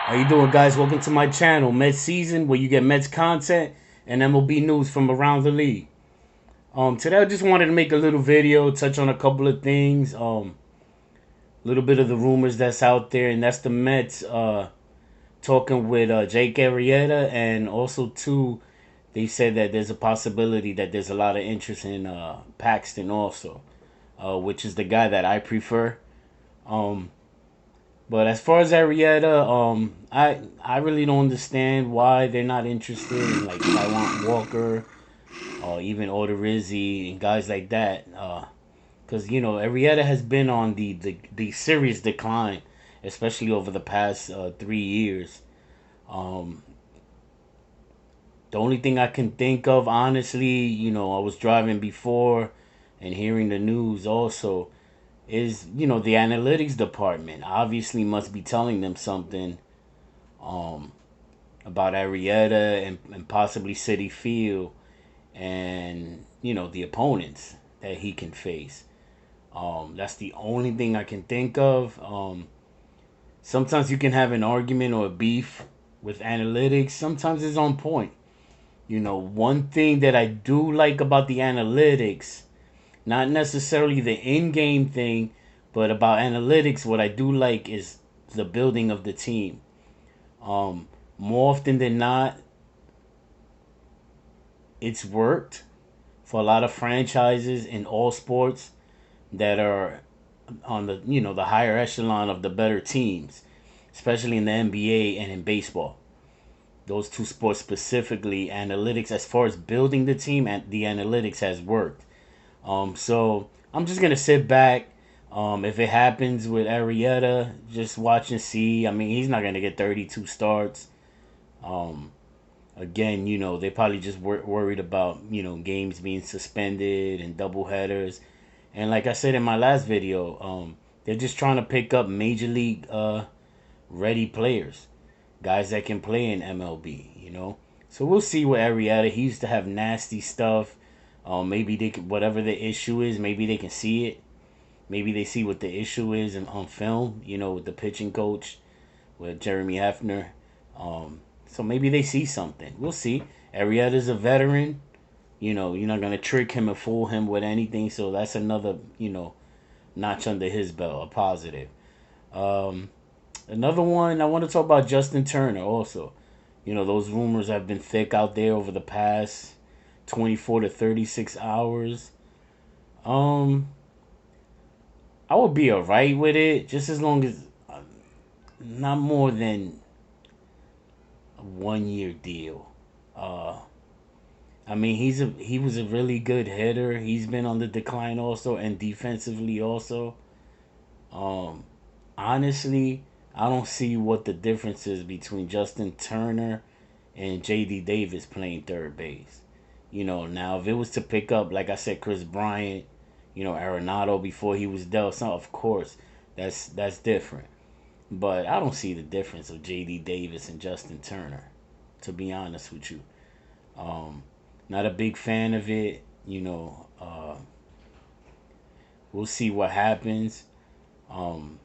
How you doing, guys? Welcome to my channel, Mets Season, where you get Mets content and MLB news from around the league. Today I just wanted to make a little video, touch on a couple of things. A little bit of the rumors that's out there, and that's the Mets talking with Jake Arrieta, and also too, they said that there's a possibility that there's a lot of interest in Paxton also, which is the guy that I prefer. Um, But as far as Arrieta, I really don't understand why they're not interested in like Taiwan Walker or even Odorizzi and guys like that. Because you know Arrieta has been on the serious decline, especially over the past 3 years. Um, the only thing I can think of, honestly, I was driving before and hearing the news also is the analytics department obviously must be telling them something um, about Arrieta and possibly City Field and the opponents that he can face. That's the only thing I can think of. Sometimes you can have an argument or a beef with analytics. Sometimes it's on point. One thing that I do like about the analytics, not necessarily the in-game thing, but about analytics, what I do like is the building of the team. More often than not, it's worked for a lot of franchises in all sports that are on the higher echelon of the better teams, especially in the NBA and in baseball. Those two sports specifically, analytics as far as building the team and the analytics has worked. So I'm just gonna sit back. If it happens with Arrieta, just watch and see. I mean, he's not gonna get 32 starts. Um, Again, they probably just worried about games being suspended and double headers. And like I said in my last video, they're just trying to pick up major league ready players, guys that can play in MLB. So we'll see with Arrieta. He used to have nasty stuff. Maybe they could, whatever the issue is, maybe they can see it. Maybe they see what the issue is on film. With the pitching coach, with Jeremy Hefner. So maybe they see something. We'll see. Arrieta's a veteran. You're not gonna trick him and fool him with anything. So that's another, notch under his belt, a positive. Um, Another one I want to talk about Justin Turner also. Those rumors have been thick out there over the past 24 to 36 hours. Um, I would be alright with it, just as long as not more than a 1 year deal. Uh, I mean, he was a really good hitter. He's been on the decline also, and defensively also. Um, Honestly, I don't see what the difference is between Justin Turner and J.D. Davis playing third base. Now if it was to pick up, like I said, Chris Bryant, Arenado before he was dealt, so of course that's different. But I don't see the difference of J.D. Davis and Justin Turner, to be honest with you. Um, Not a big fan of it. We'll see what happens. Um,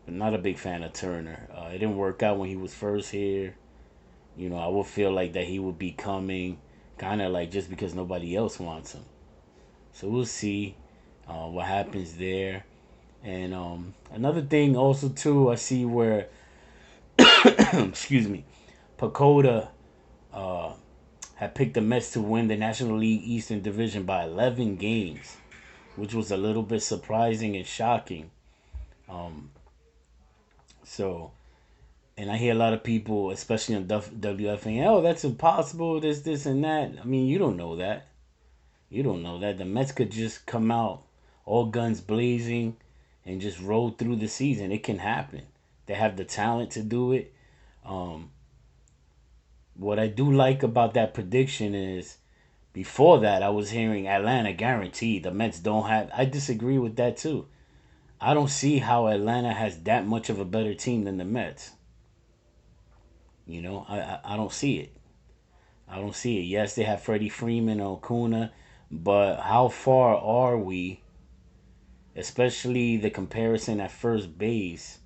but not a big fan of Turner. It didn't work out when he was first here. I would feel like that he would be coming, kind of like just because nobody else wants him. So we'll see what happens there. And another thing also too, I see where, excuse me, Pacoda uh, had picked the Mets to win the National League Eastern Division by 11 games, which was a little bit surprising and shocking. Um, so, and I hear a lot of people, especially on WFAN, oh, that's impossible, this, and that. I mean, you don't know that. You don't know that. The Mets could just come out all guns blazing and just roll through the season. It can happen. They have the talent to do it. Um, what I do like about that prediction is before that, I was hearing Atlanta guaranteed. The Mets don't have. I disagree with that too. I don't see how Atlanta has that much of a better team than the Mets. I don't see it. I don't see it. Yes, they have Freddie Freeman and Acuna, but how far are we? Especially the comparison at first base.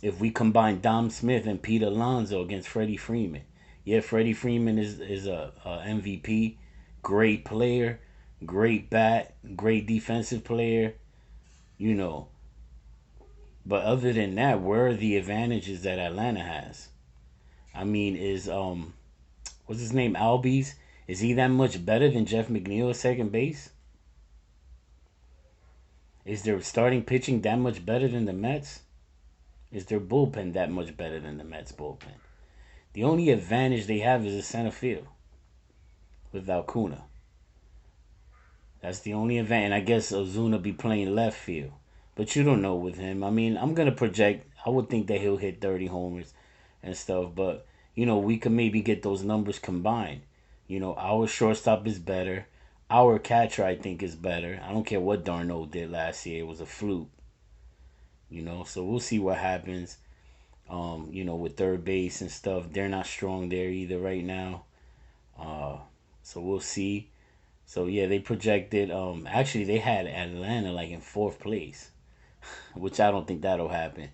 if we combine Dom Smith and Pete Alonso against Freddie Freeman. Yeah, Freddie Freeman is a MVP, great player, great bat, great defensive player, you know. But other than that, where are the advantages that Atlanta has? I mean, is what's his name, Albies? Is he that much better than Jeff McNeil at second base? Is their starting pitching that much better than the Mets? Is their bullpen that much better than the Mets bullpen? The only advantage they have is the center field without Kuna. That's the only advantage. And I guess Ozuna be playing left field. But you don't know with him. I mean, I'm gonna project. I would think that he'll hit 30 homers and stuff. But we could maybe get those numbers combined. Our shortstop is better. Our catcher, I think, is better. I don't care what Darno did last year. It was a fluke. So we'll see what happens. With third base and stuff, they're not strong there either right now. Uh, so we'll see. So yeah, they projected. Actually, they had Atlanta like in fourth place, which I don't think that'll happen.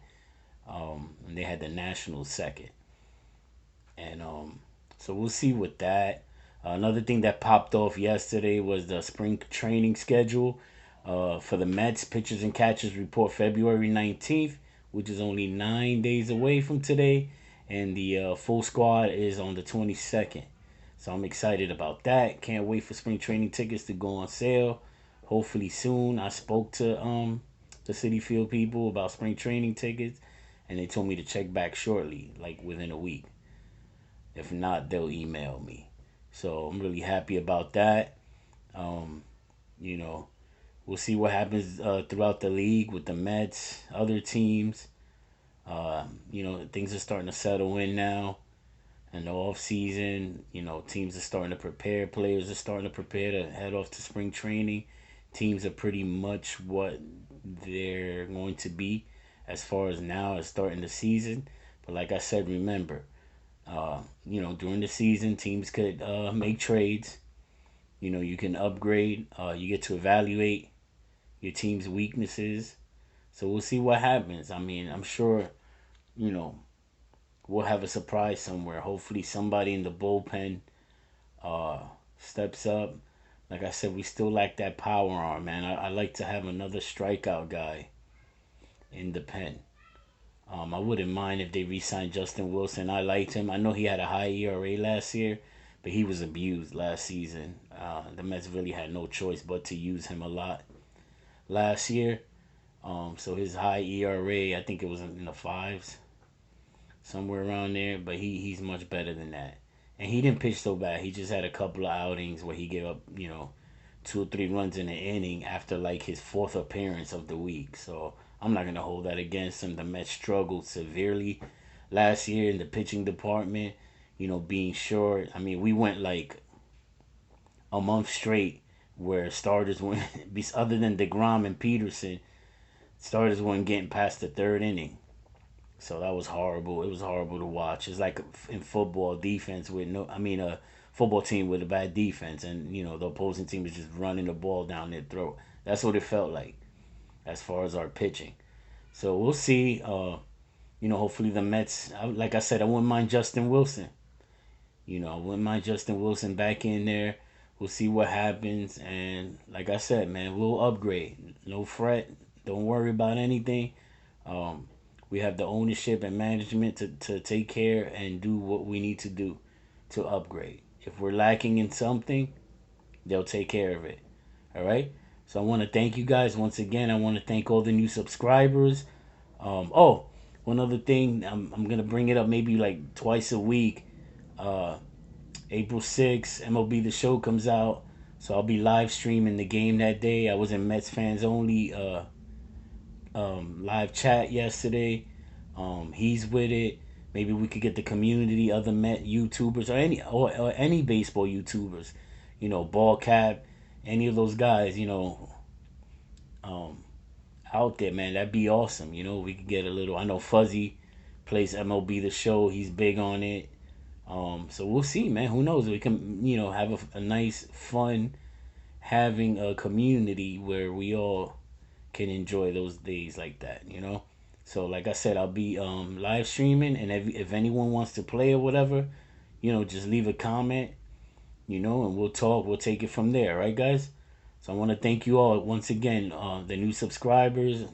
And they had the Nationals second, and so we'll see with that. Another thing that popped off yesterday was the spring training schedule for the Mets. Pitchers and catchers report February 19th, which is only 9 days away from today, and the full squad is on the 22nd. So I'm excited about that. Can't wait for spring training tickets to go on sale. Hopefully soon. I spoke to the City Field people about spring training tickets, and they told me to check back shortly, like within a week. If not, they'll email me. So I'm really happy about that. Um, you know, we'll see what happens throughout the league with the Mets, other teams. Things are starting to settle in now. In the off season, teams are starting to prepare. Players are starting to prepare to head off to spring training. Teams are pretty much what they're going to be as far as now as starting the season. But like I said, remember, during the season, teams could make trades. You can upgrade. You get to evaluate your team's weaknesses. So we'll see what happens. I mean, I'm sure, you know, we'll have a surprise somewhere. Hopefully, somebody in the bullpen uh, steps up. Like I said, we still lack that power arm, man. I like to have another strikeout guy in the pen. I wouldn't mind if they re-signed Justin Wilson. I liked him. I know he had a high ERA last year, but he was abused last season. The Mets really had no choice but to use him a lot last year. So his high ERA, I think it was in the fives, somewhere around there. But he's much better than that. And he didn't pitch so bad. He just had a couple of outings where he gave up, 2 or 3 runs in an inning after like his fourth appearance of the week. So I'm not gonna hold that against him. The Mets struggled severely last year in the pitching department. Being short. I mean, we went like a month straight where starters went, other than DeGrom and Peterson, starters weren't getting past the third inning. So that was horrible. It was horrible to watch. It's like in football, defense with no, I mean, a football team with a bad defense, and the opposing team is just running the ball down their throat. That's what it felt like as far as our pitching. So we'll see. Hopefully the Mets. Like I said, I wouldn't mind Justin Wilson. I wouldn't mind Justin Wilson back in there. We'll see what happens, and like I said, man, we'll upgrade. No fret. Don't worry about anything. Um, we have the ownership and management to take care and do what we need to do to upgrade. If we're lacking in something, they'll take care of it. All right. So I want to thank you guys once again. I want to thank all the new subscribers. One other thing, I'm gonna bring it up maybe like twice a week. Uh, April 6th, MLB The Show comes out, so I'll be live streaming the game that day. I was in Mets fans only live chat yesterday. He's with it. Maybe we could get the community, other Met YouTubers, or any baseball YouTubers, ball cap, any of those guys, um, out there, man. That'd be awesome. We could get a little. I know Fuzzy plays MLB The Show. He's big on it. So we'll see, man. Who knows? We can, have a nice, fun, having a community where we all can enjoy those days like that. So like I said, I'll be live streaming, and if anyone wants to play or whatever, just leave a comment, and we'll talk. We'll take it from there, right, guys? So I want to thank you all once again, the new subscribers.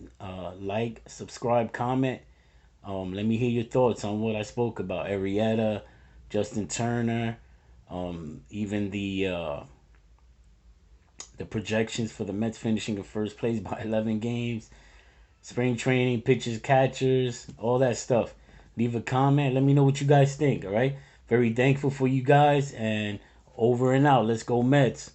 Like, subscribe, comment. Let me hear your thoughts on what I spoke about. Arrieta, Justin Turner, even the projections for the Mets finishing in first place by 11 games, spring training, pitchers, catchers, all that stuff. Leave a comment. Let me know what you guys think, all right? Very thankful for you guys, and over and out. Let's go, Mets.